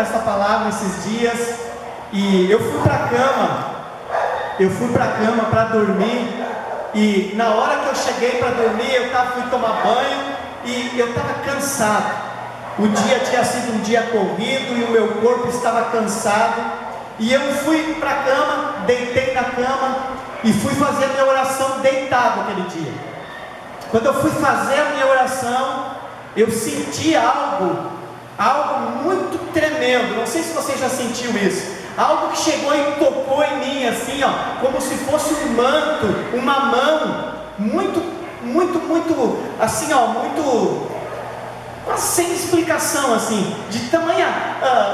essa palavra esses dias, e eu fui para a cama para dormir, e na hora que eu cheguei para dormir, fui tomar banho, e eu estava cansado. O dia tinha sido um dia corrido, e o meu corpo estava cansado, e eu fui para a cama, deitei na cama, e fui fazer a minha oração deitado aquele dia. Quando eu fui fazer a minha oração, eu senti algo muito tremendo. Não sei se você já sentiu isso. Algo que chegou e tocou em mim, assim, como se fosse um manto, uma mão, muito, assim, muito, sem explicação, assim, de tamanha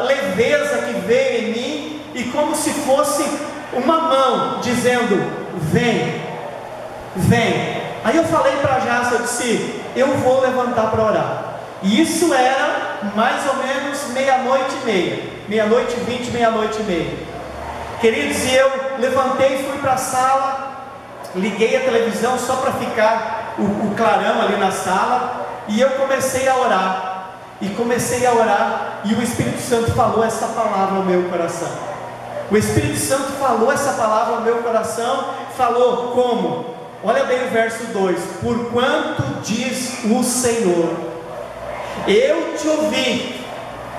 leveza que veio em mim, e como se fosse uma mão dizendo: vem, vem. Aí eu falei para a Jaça, eu disse: eu vou levantar para orar. E isso era mais ou menos 00:30, 00:20, 00:30. Queridos, e eu levantei, fui para a sala, liguei a televisão só para ficar o clarão ali na sala, e eu comecei a orar, e o Espírito Santo falou essa palavra ao meu coração. O Espírito Santo falou essa palavra ao meu coração, falou como? Olha bem o verso 2: porquanto diz o Senhor, eu te ouvi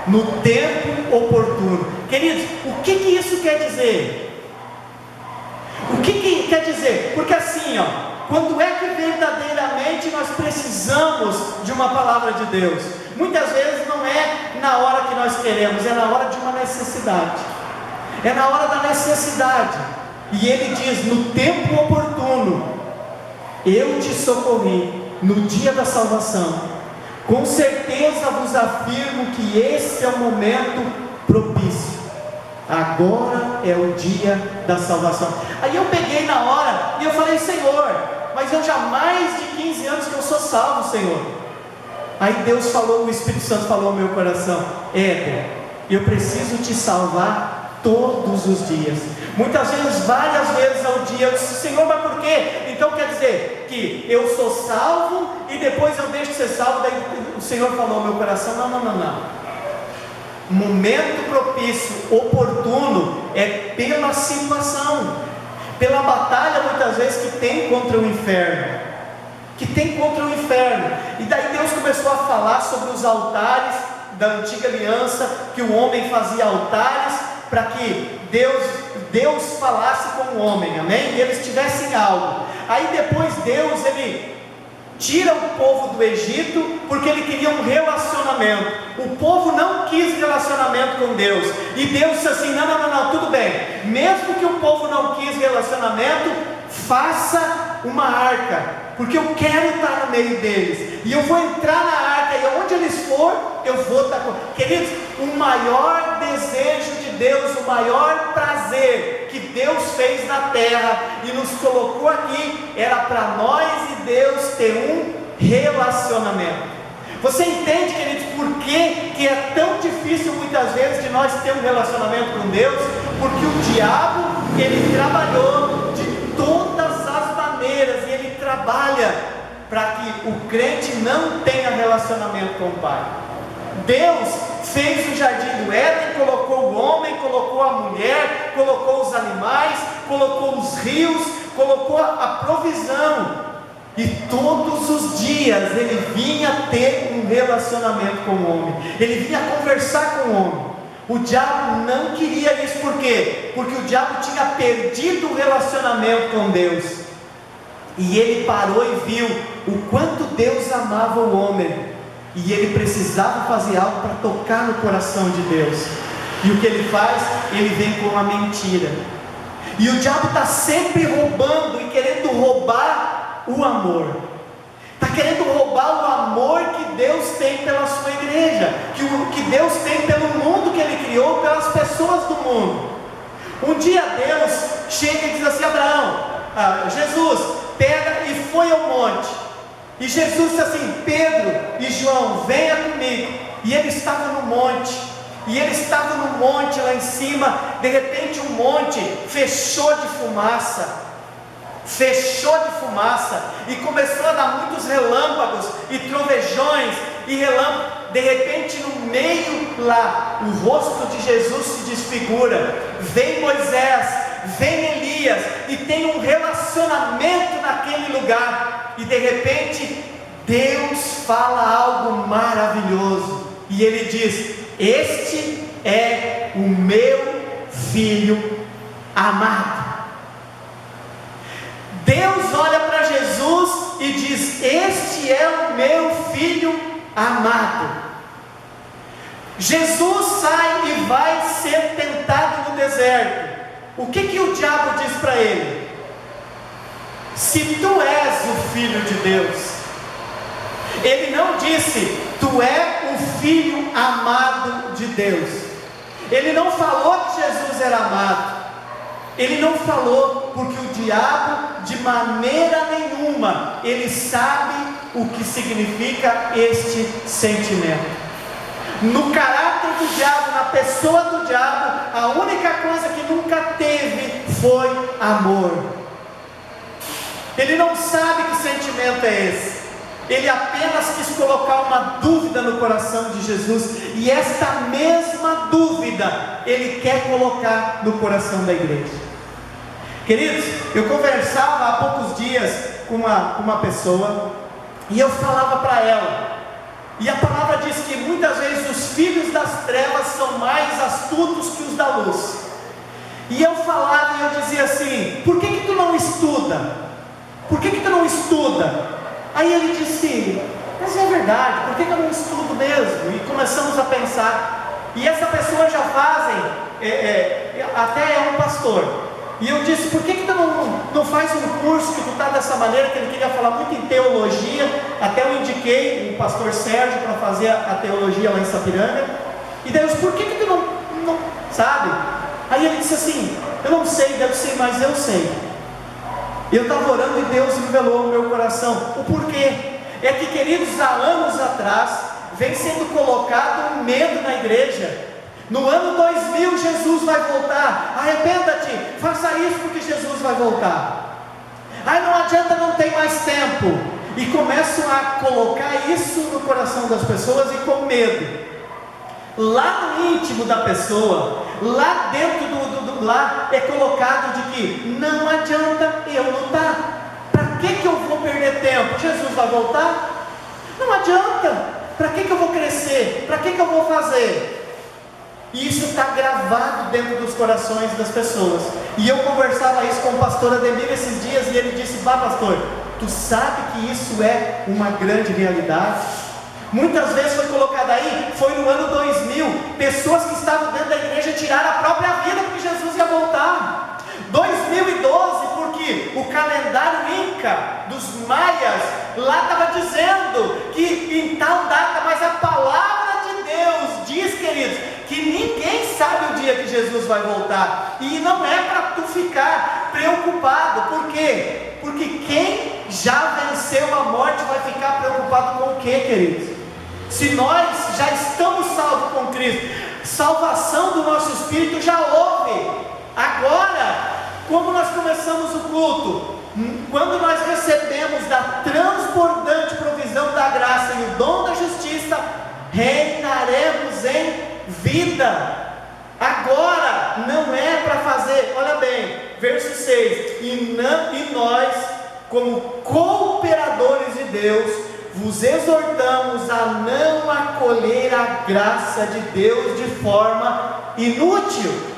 no tempo oportuno. Queridos, o que isso quer dizer? O que quer dizer? Porque assim, quando é que verdadeiramente nós precisamos de uma palavra de Deus? Muitas vezes não é na hora que nós queremos, é na hora de uma necessidade. É na hora da necessidade. E ele diz: no tempo oportuno eu te socorri, no dia da salvação. Com certeza vos afirmo que esse é o momento propício. Agora é o dia da salvação. Aí eu peguei na hora e eu falei: Senhor, mas eu já há mais de 15 anos que eu sou salvo, Senhor. Aí Deus falou, o Espírito Santo falou ao meu coração: Éder, eu preciso te salvar todos os dias. Muitas vezes, várias vezes ao dia, eu disse: Senhor, mas por quê? Então quer dizer que eu sou salvo e depois eu deixo de ser salvo? Daí o Senhor falou ao meu coração: não. Momento propício, oportuno, é pela situação, pela batalha muitas vezes que tem contra o inferno. E daí Deus começou a falar sobre os altares da antiga aliança, que o homem fazia altares para que Deus falasse com o homem, amém? E eles tivessem algo. Aí depois Deus, ele tira o povo do Egito, porque ele queria um relacionamento. O povo não quis relacionamento com Deus, e Deus disse assim: não, tudo bem, mesmo que o povo não quis relacionamento, faça uma arca, porque eu quero estar no meio deles, e eu vou entrar na arca, e onde eles for, eu vou estar com. Queridos, o maior desejo de Deus, o maior prazer que Deus fez na terra e nos colocou aqui, era para nós e Deus ter um relacionamento. Você entende, queridos, por que é tão difícil muitas vezes de nós ter um relacionamento com Deus? Porque o diabo, ele trabalhou de todas as maneiras, e ele trabalha para que o crente não tenha relacionamento com o Pai. Deus fez o jardim do Éden, colocou o homem, colocou a mulher, colocou os animais, colocou os rios, colocou a provisão, e todos os dias ele vinha ter um relacionamento com o homem, ele vinha conversar com o homem. O diabo não queria isso. Por quê? Porque o diabo tinha perdido o relacionamento com Deus, e ele parou e viu o quanto Deus amava o homem, e ele precisava fazer algo para tocar no coração de Deus. E o que ele faz? Ele vem com a mentira. E o diabo está sempre roubando e querendo roubar o amor. Está querendo roubar o amor que Deus tem pela sua igreja, que Deus tem pelo mundo que Ele criou, pelas pessoas do mundo. Um dia Deus chega e diz assim: Abraão, Jesus, pega e foi ao monte. E Jesus disse assim: Pedro e João, venha comigo. E ele estava no monte, lá em cima. De repente o monte fechou de fumaça, e começou a dar muitos relâmpagos e trovejões e relâmpagos. De repente, no meio lá o rosto de Jesus se desfigura, vem Moisés, vem Elias, e tem um relacionamento naquele lugar, e de repente Deus fala algo maravilhoso, e Ele diz: este é o meu filho amado. Deus olha para Jesus e diz: este é o meu filho amado. Jesus sai e vai ser tentado no deserto. O que o diabo diz para ele? Se tu és o filho de Deus. Ele não disse: tu é o filho amado de Deus. Ele não falou que Jesus era amado. Ele não falou, porque o diabo, de maneira nenhuma, ele sabe o que significa este sentimento. No caráter do diabo, na pessoa do diabo, a única coisa que nunca teve foi amor. Ele não sabe que sentimento é esse. Ele apenas quis colocar uma dúvida no coração de Jesus, e esta mesma dúvida ele quer colocar no coração da igreja. Queridos, eu conversava há poucos dias com uma pessoa, e eu falava para ela, e a palavra diz que muitas vezes os filhos das trevas são mais astutos que os da luz. E eu falava e eu dizia assim: por que tu não estuda? Por que tu não estuda? Aí ele disse: mas é verdade, por que eu não estudo mesmo? E começamos a pensar, e essa pessoa já até é um pastor. E eu disse: por que tu não faz um curso que tu está dessa maneira? Que ele queria falar muito em teologia. Até eu indiquei o pastor Sérgio para fazer a teologia lá em Sapiranga. E Deus: por que tu não sabe? Aí ele disse assim: eu não sei, Deus sei, mas eu sei. Eu estava orando e Deus revelou no meu coração o porquê. É que, queridos, há anos atrás vem sendo colocado um medo na igreja. No ano 2000 Jesus vai voltar, arrependa-te, faça isso porque Jesus vai voltar. Aí não adianta, não tem mais tempo. E começam a colocar isso no coração das pessoas, e com medo. Lá no íntimo da pessoa, lá dentro lá é colocado de que não adianta eu lutar. Para que eu vou perder tempo? Jesus vai voltar? Não adianta. Para que eu vou crescer? Para que eu vou fazer? E isso está gravado dentro dos corações das pessoas. E eu conversava isso com o pastor Ademir esses dias, e ele disse: vá, pastor, tu sabe que isso é uma grande realidade? Muitas vezes foi colocado aí, foi no ano 2000, pessoas que estavam dentro da igreja tiraram a própria vida porque Jesus ia voltar. 2012, porque o calendário Inca dos maias lá estava dizendo que em tal data, mas a palavra de Deus diz, queridos, que ninguém sabe o dia que Jesus vai voltar. E não é para tu ficar preocupado. Por quê? Porque quem já venceu a morte vai ficar preocupado com o quê, queridos? Se nós já estamos salvos com Cristo, salvação do nosso espírito já houve. Agora, como nós começamos o culto, quando nós recebemos da transbordante provisão da graça e o dom da justiça, reinaremos em vida. Agora não é para fazer, olha bem, verso 6: e nós, como cooperadores de Deus, vos exortamos a não acolher a graça de Deus de forma inútil.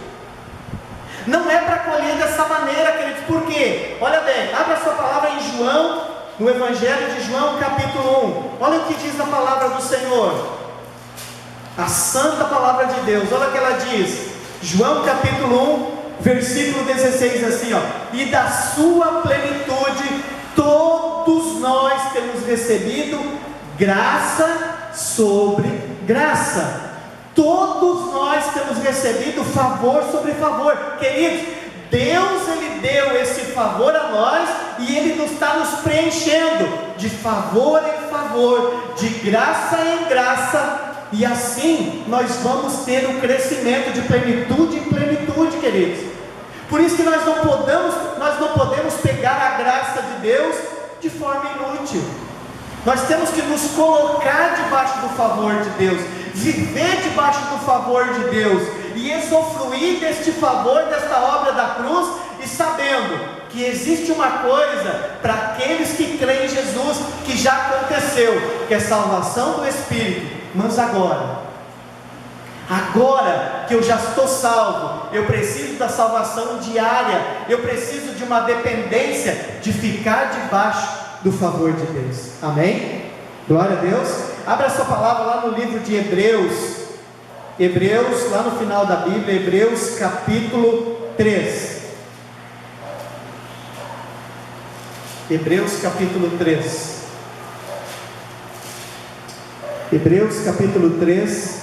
Não é para acolher dessa maneira, queridos. Por quê? Olha bem, abra a sua palavra em João, no Evangelho de João, capítulo 1. Olha o que diz a palavra do Senhor, a santa palavra de Deus. Olha o que ela diz, João capítulo 1, versículo 16, assim, ó: e da sua plenitude todos nós temos recebido graça sobre graça. Todos nós temos recebido favor sobre favor. Queridos, Deus, Ele deu esse favor a nós, e Ele está nos preenchendo de favor em favor, de graça em graça, e assim nós vamos ter um crescimento de plenitude em plenitude, queridos. Por isso que nós não podemos pegar a graça de Deus de forma inútil. Nós temos que nos colocar debaixo do favor de Deus, viver debaixo do favor de Deus e usufruir deste favor, desta obra da cruz, e sabendo que existe uma coisa para aqueles que creem em Jesus, que já aconteceu, que é salvação do Espírito. Mas agora que eu já estou salvo, eu preciso da salvação diária, eu preciso de uma dependência de ficar debaixo do favor de Deus. Amém? Glória a Deus. Abra sua palavra lá no livro de Hebreus, lá no final da Bíblia, Hebreus capítulo 3. Hebreus capítulo 3. Hebreus capítulo 3.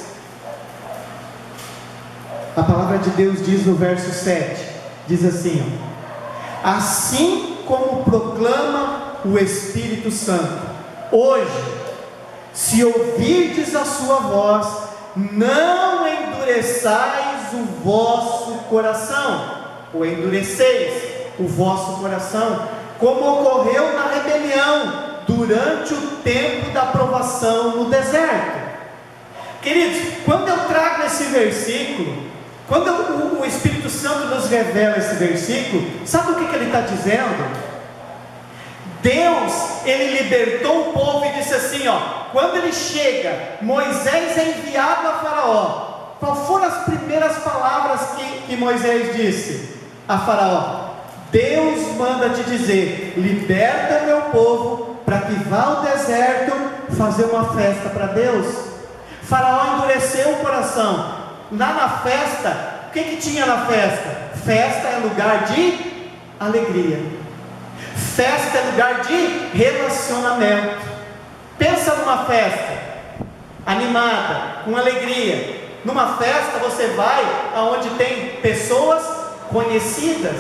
A palavra de Deus diz no verso 7, diz assim: ó, assim como proclama o Espírito Santo, hoje, se ouvirdes a sua voz, não endureçais o vosso coração, ou endureceis o vosso coração, como ocorreu na rebelião, durante o tempo da provação no deserto. Queridos, quando eu trago esse versículo, quando o Espírito Santo nos revela esse versículo, sabe o que ele está dizendo? Deus, ele libertou o povo e disse assim, ó, quando ele chega, Moisés é enviado a Faraó. Qual foram as primeiras palavras que Moisés disse a Faraó? Deus manda te dizer: liberta meu povo, para que vá ao deserto fazer uma festa para Deus. Faraó endureceu o coração. Lá na festa, o que tinha na festa? Festa é lugar de alegria, festa é lugar de relacionamento. Pensa numa festa animada, com alegria. Numa festa você vai aonde tem pessoas conhecidas,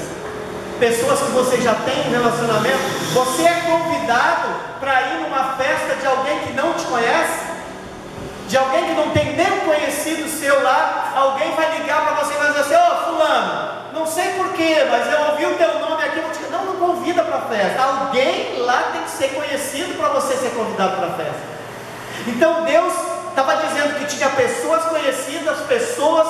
pessoas que você já tem um relacionamento. Você é convidado para ir numa festa de alguém que não te conhece, de alguém que não tem nem um conhecido seu lá. Alguém vai ligar para você e vai dizer assim: ô fulano, não sei porquê, mas eu ouvi o teu nome aqui. Não convida para a festa. Alguém lá tem que ser conhecido para você ser convidado para a festa. Então Deus estava dizendo que tinha pessoas conhecidas, pessoas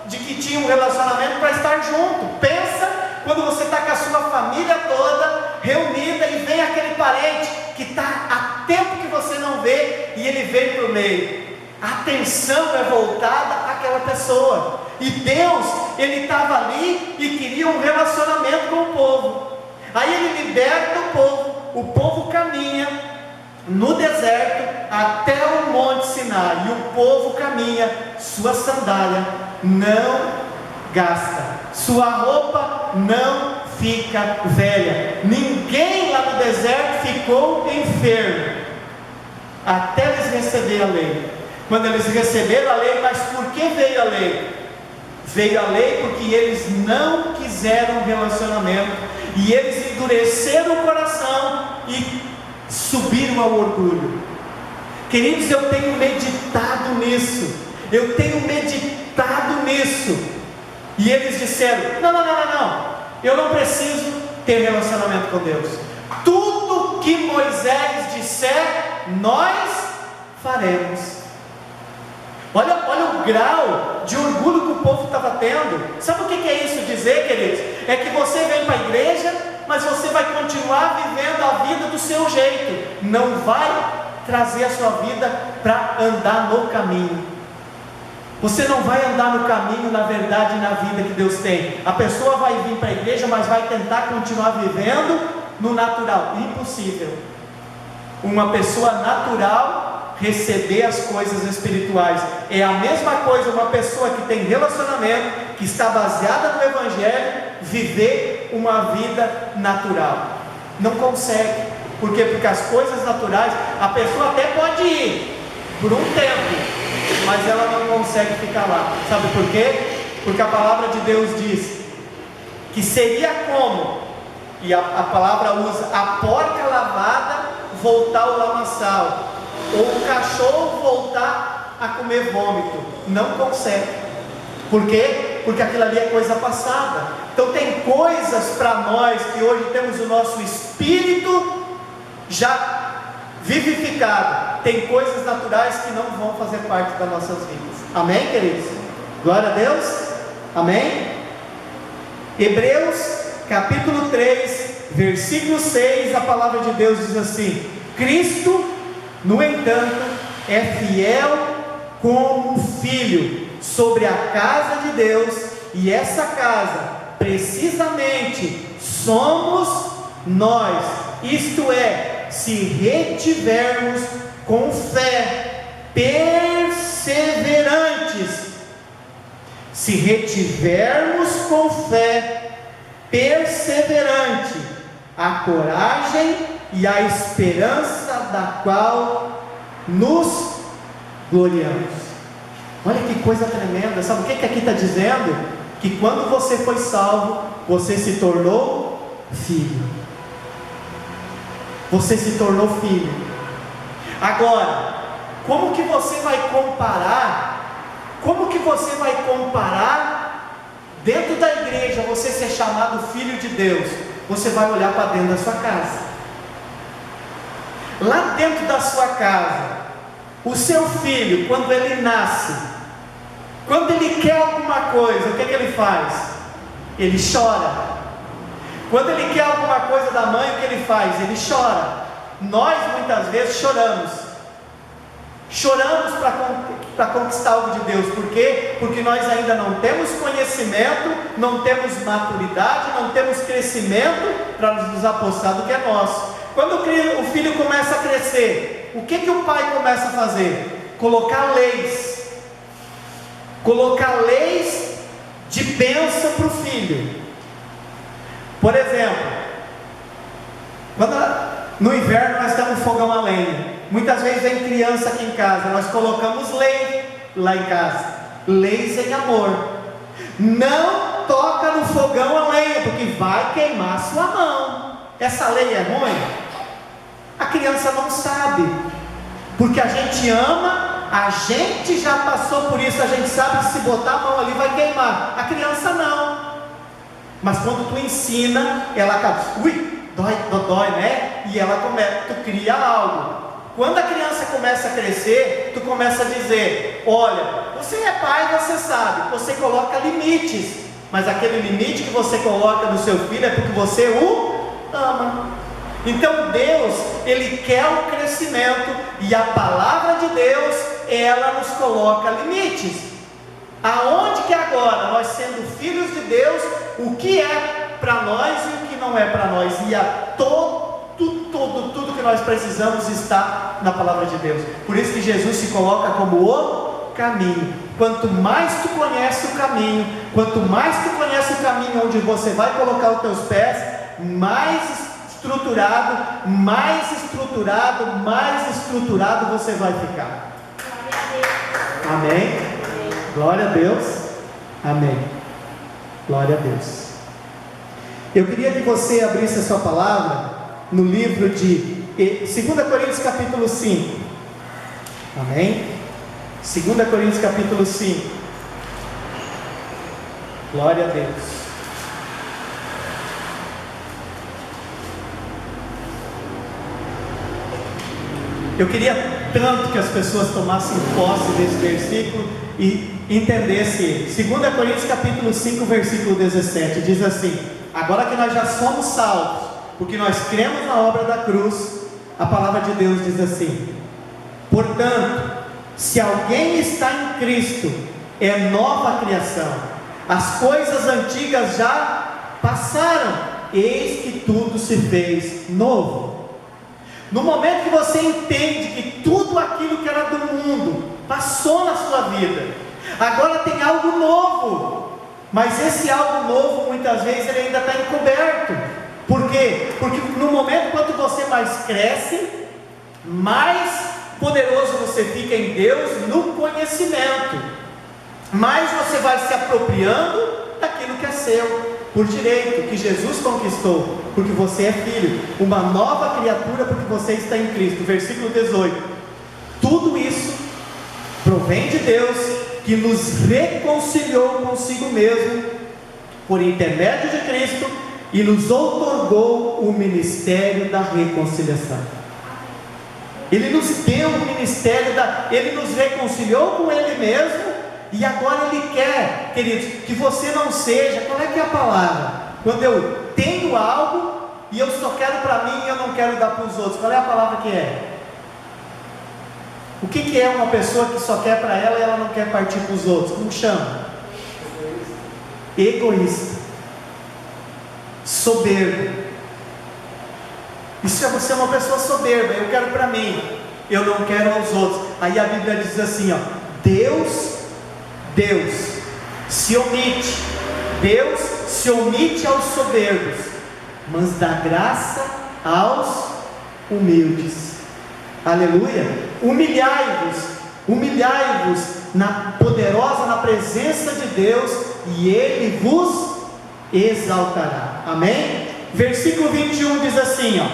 de que tinham um relacionamento para estar junto. Pensa quando você está com a sua família toda reunida e vem aquele parente que está há tempo que você não vê e ele vem para o meio. A atenção é voltada àquela pessoa. E Deus, ele estava ali e queria um relacionamento com o povo. Aí ele liberta o povo caminha no deserto até o Monte Sinai, e o povo caminha, sua sandália não gasta, sua roupa não fica velha. Ninguém lá no deserto ficou enfermo, até eles receberem a lei. Quando eles receberam a lei, mas por que veio a lei? Veio a lei porque eles não quiseram um relacionamento, e eles endureceram o coração e subiram ao orgulho. Queridos, eu tenho meditado nisso, e eles disseram: não, eu não preciso ter relacionamento com Deus, tudo que Moisés disser, nós faremos. Olha o grau de orgulho que o povo estava tendo. Sabe o que é isso dizer, queridos? É que você vem para a igreja, mas você vai continuar vivendo a vida do seu jeito, não vai trazer a sua vida para andar no caminho. Você não vai andar no caminho, na verdade, na vida que Deus tem. A pessoa vai vir para a igreja, mas vai tentar continuar vivendo no natural. Impossível. Uma pessoa natural receber as coisas espirituais. É a mesma coisa uma pessoa que tem relacionamento, que está baseada no Evangelho, viver uma vida natural. Não consegue. Por quê? Porque as coisas naturais, a pessoa até pode ir por um tempo, mas ela não consegue ficar lá. Sabe por quê? Porque a palavra de Deus diz que seria como, e a palavra usa, a porca lavada voltar ao lamaçal, ou o cachorro voltar a comer vômito. Não consegue. Por quê? Porque aquilo ali é coisa passada. Então tem coisas para nós que hoje temos o nosso espírito já vivificado, tem coisas naturais que não vão fazer parte das nossas vidas. Amém, queridos? Glória a Deus. Amém? Hebreus capítulo 3, versículo 6, a palavra de Deus diz assim: Cristo, no entanto, é fiel como filho sobre a casa de Deus, e essa casa, precisamente, somos nós, isto é, se retivermos com fé, perseverantes, se retivermos com fé, perseverante, a coragem e a esperança da qual nos gloriamos. Olha que coisa tremenda. Sabe o que aqui está dizendo? Que quando você foi salvo, você se tornou filho. Você se tornou filho. Agora, como que você vai comparar? Como que você vai comparar dentro da igreja você ser chamado filho de Deus? Você vai olhar para dentro da sua casa. Lá dentro da sua casa, o seu filho, quando ele nasce, quando ele quer alguma coisa, o que ele faz? Ele chora. Quando ele quer alguma coisa da mãe, o que ele faz? Ele chora. Nós muitas vezes choramos para conquistar algo de Deus. Por quê? Porque nós ainda não temos conhecimento, não temos maturidade, não temos crescimento para nos apossar do que é nosso. Quando o filho começa a crescer, o que o pai começa a fazer? Colocar leis de bênção para o filho. Por exemplo, no inverno nós temos fogão a lenha. Muitas vezes vem criança aqui em casa, nós colocamos lei lá em casa, leis em amor. Não toca no fogão a lenha, porque vai queimar sua mão. Essa lei é ruim? A criança não sabe, porque a gente ama, a gente já passou por isso, a gente sabe que se botar a mão ali vai queimar. A criança não. Mas quando tu ensina, ela acaba, dói, né? E ela tu cria algo. Quando a criança começa a crescer, tu começa a dizer: olha, você é pai, você sabe, você coloca limites, mas aquele limite que você coloca no seu filho é porque você o ama. Então Deus, Ele quer o crescimento, e a palavra de Deus, ela nos coloca limites. Aonde que agora, nós sendo filhos de Deus, o que é para nós e o que não é para nós, e tudo que nós precisamos está na palavra de Deus. Por isso que Jesus se coloca como o caminho. Quanto mais tu conhece o caminho, quanto mais tu conhece o caminho onde você vai colocar os teus pés, mais estruturado você vai ficar. Amém? Glória a Deus. Amém. Glória a Deus. Eu queria que você abrisse a sua palavra no livro de 2 Coríntios capítulo 5. Amém? 2 Coríntios capítulo 5. Glória a Deus. Eu queria tanto que as pessoas tomassem posse desse versículo e entendessem ele. 2 Coríntios capítulo 5, versículo 17, diz assim: agora que nós já somos salvos, porque nós cremos na obra da cruz, a palavra de Deus diz assim: portanto, se alguém está em Cristo, é nova criação, as coisas antigas já passaram, eis que tudo se fez novo. No momento que você entende que tudo aquilo que era do mundo passou na sua vida, agora tem algo novo, mas esse algo novo muitas vezes ele ainda está encoberto. Por quê? Porque no momento quanto você mais cresce, mais poderoso você fica em Deus no conhecimento, mais você vai se apropriando daquilo que é seu por direito, que Jesus conquistou, porque você é filho, uma nova criatura, porque você está em Cristo. Versículo 18: tudo isso provém de Deus, que nos reconciliou consigo mesmo por intermédio de Cristo e nos outorgou o ministério da reconciliação. Ele nos deu o ministério, Ele nos reconciliou com Ele mesmo, e agora Ele quer, queridos, que você não seja, qual é que é a palavra? Quando eu tenho algo, e eu só quero para mim, e eu não quero dar para os outros, qual é a palavra que é? O que é uma pessoa que só quer para ela e ela não quer partir para os outros? Como chama? Egoísta, soberbo. Isso é você, uma pessoa soberba. Eu quero para mim, eu não quero aos outros. Aí a Bíblia diz assim, ó: Deus se omite, Deus se omite aos soberbos, mas dá graça aos humildes. Aleluia. Humilhai-vos na presença de Deus, e Ele vos exaltará. Amém? Versículo 21 diz assim, ó: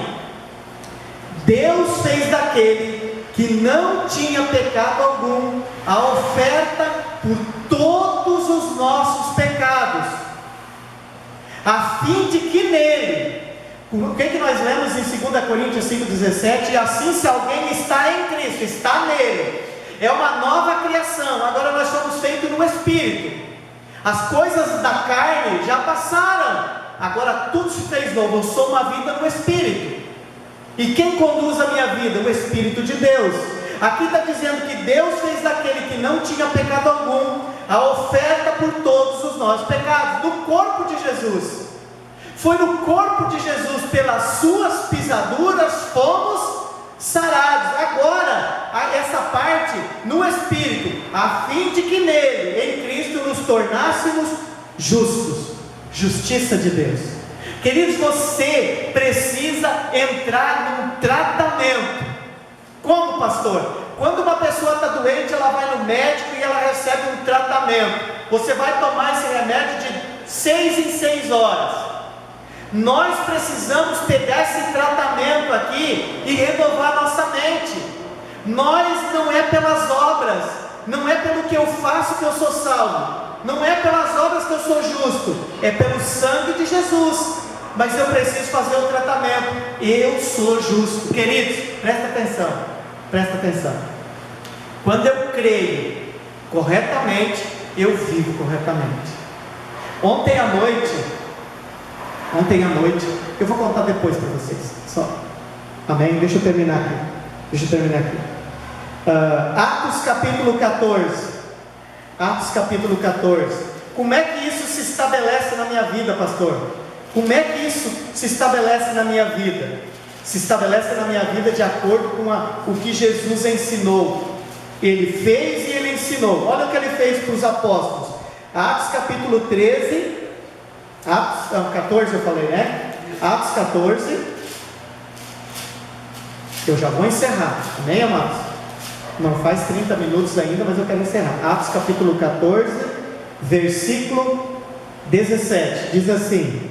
Deus fez daquele que não tinha pecado algum a oferta por todos os nossos pecados, a fim de que nele, o que nós lemos em 2 Coríntios 5,17? E assim, se alguém está em Cristo, está nele, é uma nova criação. Agora nós somos feitos no Espírito. As coisas da carne já passaram, agora tudo se fez novo. Eu sou uma vida no Espírito. E quem conduz a minha vida? O Espírito de Deus. Aqui está dizendo que Deus fez daquele que não tinha pecado algum a oferta por todos os nossos pecados, no corpo de Jesus. Foi no corpo de Jesus, pelas suas pisaduras fomos sarados. Agora, essa parte no Espírito, a fim de que nele, em Cristo, nos tornássemos justos. Justiça de Deus. Queridos, você precisa entrar num tratamento. Como, pastor? Quando uma pessoa está doente, ela vai no médico e ela recebe um tratamento. Você vai tomar esse remédio de 6 em 6 horas. Nós precisamos pegar esse tratamento aqui e renovar nossa mente. Nós, não é pelas obras, não é pelo que eu faço que eu sou salvo, não é pelas obras que eu sou justo, é pelo sangue de Jesus. Mas eu preciso fazer o tratamento. Eu sou justo. Queridos, presta atenção. Quando eu creio corretamente, eu vivo corretamente. Ontem à noite, eu vou contar depois para vocês, só. Amém? Deixa eu terminar aqui. Atos capítulo 14. Como é que isso se estabelece na minha vida, pastor? Como é que isso se estabelece na minha vida? Se estabelece na minha vida de acordo com o que Jesus ensinou. Ele fez e Ele ensinou. Olha o que Ele fez para os apóstolos. Atos capítulo 13. 14 eu falei, né? Atos 14. Eu já vou encerrar. Amém, amados? Não faz 30 minutos ainda, mas eu quero encerrar. Atos capítulo 14, versículo 17. Diz assim.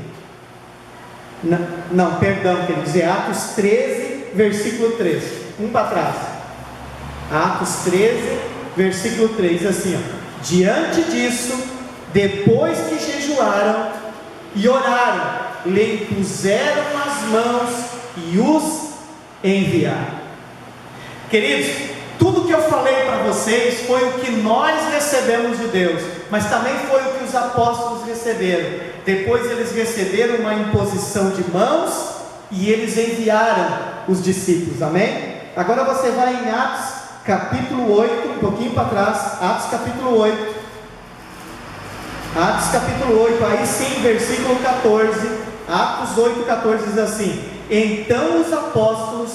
Não, perdão, quer dizer Atos 13, versículo 3. Um para trás. Atos 13, versículo 3. Diz assim, ó: diante disso, depois que jejuaram e oraram, lhe impuseram as mãos e os enviaram. Queridos, tudo que eu falei para vocês foi o que nós recebemos de Deus, mas também foi o que os apóstolos receberam. Depois eles receberam uma imposição de mãos e eles enviaram os discípulos. Amém? Agora você vai em Atos capítulo 8, um pouquinho para trás. Atos capítulo 8. Atos capítulo 8, aí sim, versículo 14. Atos 8, 14 diz assim: então os apóstolos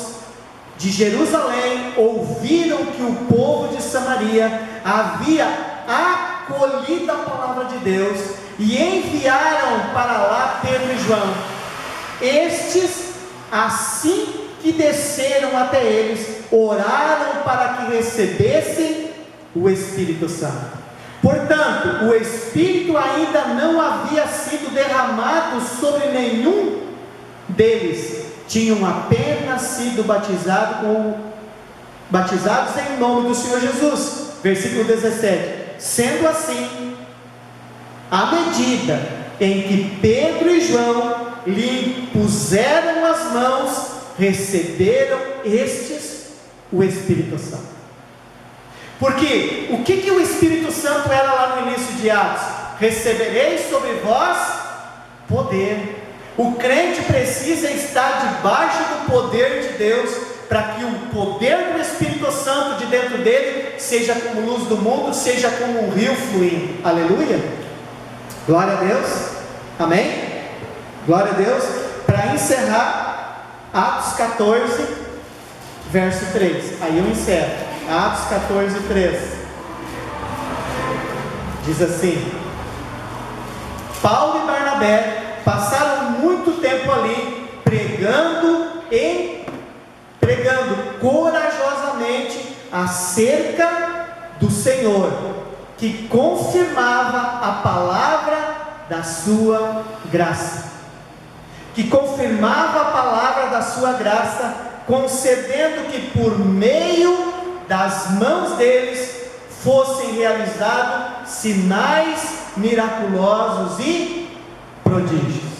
de Jerusalém ouviram que o povo de Samaria havia acolhido a palavra de Deus e enviaram para lá Pedro e João. Estes, assim que desceram até eles, oraram para que recebessem o Espírito Santo. Portanto, o Espírito ainda não havia sido derramado sobre nenhum deles. Tinham apenas sido batizados em nome do Senhor Jesus. Versículo 17. Sendo assim, à medida em que Pedro e João lhe puseram as mãos, receberam estes o Espírito Santo. Porque o que o Espírito Santo era lá no início de Atos? Recebereis sobre vós poder. O crente precisa estar debaixo do poder de Deus, para que o poder do Espírito Santo de dentro dele seja como luz do mundo, seja como um rio fluindo. Aleluia! Glória a Deus. Amém? Glória a Deus. Para encerrar, Atos 14, verso 3. Aí eu encerro. Atos 14, 3. Diz assim: Paulo e Barnabé passaram muito tempo ali, pregando corajosamente acerca do Senhor, que confirmava a palavra da sua graça. Que confirmava a palavra da sua graça, concedendo que por meio das mãos deles fossem realizados sinais miraculosos e prodígios.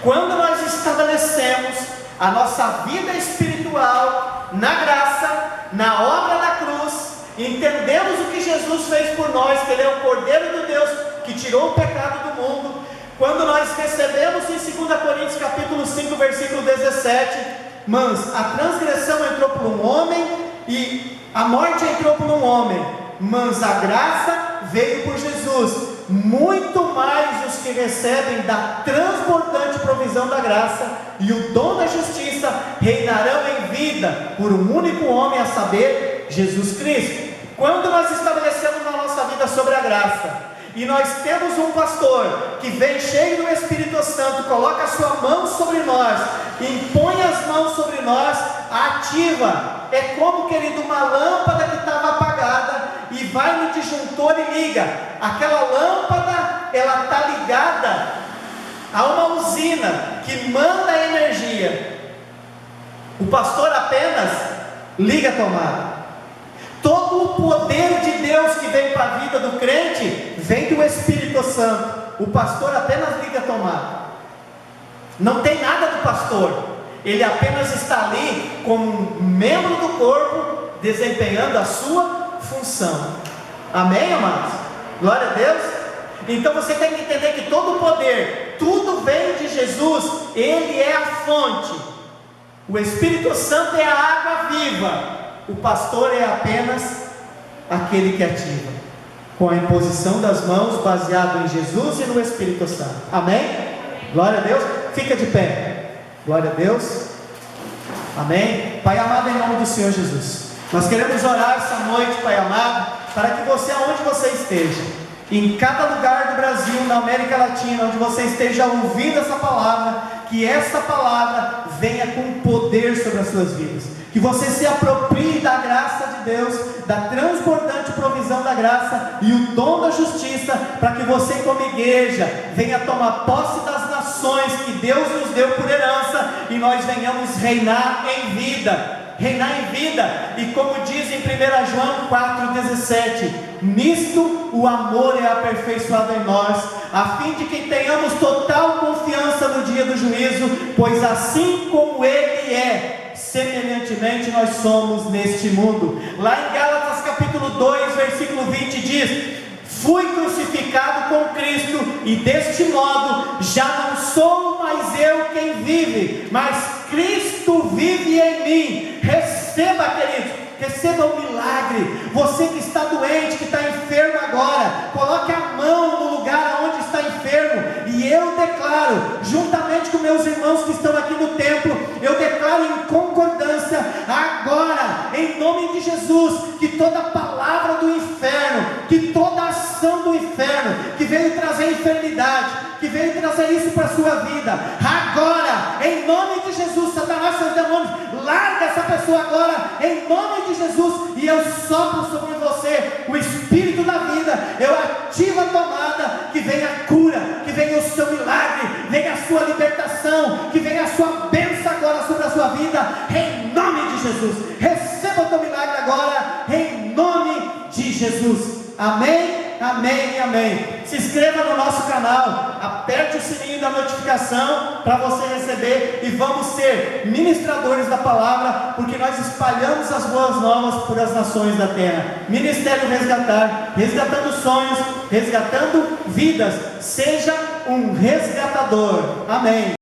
Quando nós estabelecemos a nossa vida espiritual na graça, na obra da cruz, entendemos o que Jesus fez por nós, que Ele é o Cordeiro de Deus que tirou o pecado do mundo. Quando nós recebemos em 2 Coríntios capítulo 5, versículo 17, mas a transgressão entrou por um homem e a morte entrou por um homem, mas a graça veio por Jesus. Muito mais os que recebem da transbordante provisão da graça e o dom da justiça reinarão em vida por um único homem, a saber, Jesus Cristo. Quando nós estabelecemos na nossa vida sobre a graça, e nós temos um pastor que vem cheio do Espírito Santo, coloca a sua mão sobre nós, impõe as mãos sobre nós, ativa. É como, querido, uma lâmpada que estava apagada e vai no disjuntor e liga. Aquela lâmpada, ela está ligada a uma usina que manda energia. O pastor apenas liga a tomada. Todo o poder de Deus que vem para a vida do crente vem do Espírito Santo. O pastor apenas liga a tomada. Não tem nada do pastor. Ele apenas está ali como um membro do corpo, desempenhando a sua função. Amém, amados? Glória a Deus. Então você tem que entender que todo o poder, tudo vem de Jesus. Ele é a fonte. O Espírito Santo é a água viva. O pastor é apenas aquele que ativa, com a imposição das mãos, baseado em Jesus e no Espírito Santo. Amém? Glória a Deus. Fica de pé. Glória a Deus. Amém? Pai amado, em nome do Senhor Jesus, nós queremos orar essa noite, Pai amado, para que você, aonde você esteja, em cada lugar do Brasil, na América Latina, onde você esteja ouvindo essa palavra, que essa palavra venha com poder sobre as suas vidas, que você se aproprie da graça de Deus, da transbordante provisão da graça e o dom da justiça, para que você, como igreja, venha tomar posse das nações que Deus nos deu por herança, e nós venhamos reinar em vida. Reinar em vida, e como diz em 1 João 4,17, nisto o amor é aperfeiçoado em nós, a fim de que tenhamos total confiança no dia do juízo, pois assim como Ele é, semelhantemente nós somos neste mundo. Lá em Gálatas capítulo 2, versículo 20 diz: fui crucificado com Cristo, e deste modo já não sou mais eu quem vive, mas Cristo vive em mim. Receba, queridos, receba o milagre. Você que está doente, que está enfermo agora, coloque a mão no lugar onde está enfermo, e eu declaro, juntamente com meus irmãos que estão aqui no templo, eu declaro em concordância agora, em nome de Jesus, que toda palavra do inferno, que toda ação do inferno que veio trazer enfermidade, que veio trazer isso para a sua vida, agora, em nome de Jesus, Satanás, seus demônios, larga essa pessoa agora, em nome de Jesus, e eu sopro sobre você o Espírito da vida, eu ativo a tomada, que venha a cura, que venha o seu milagre, venha a sua libertação, que venha a sua bênção agora sobre a sua vida, em nome de Jesus. Receba o teu milagre agora, em nome de Jesus. Amém? Amém. Amém e amém. Se inscreva no nosso canal, aperte o sininho da notificação para você receber, e vamos ser ministradores da palavra, porque nós espalhamos as boas novas por as nações da terra. Ministério Resgatar, resgatando sonhos, resgatando vidas. Seja um resgatador. Amém.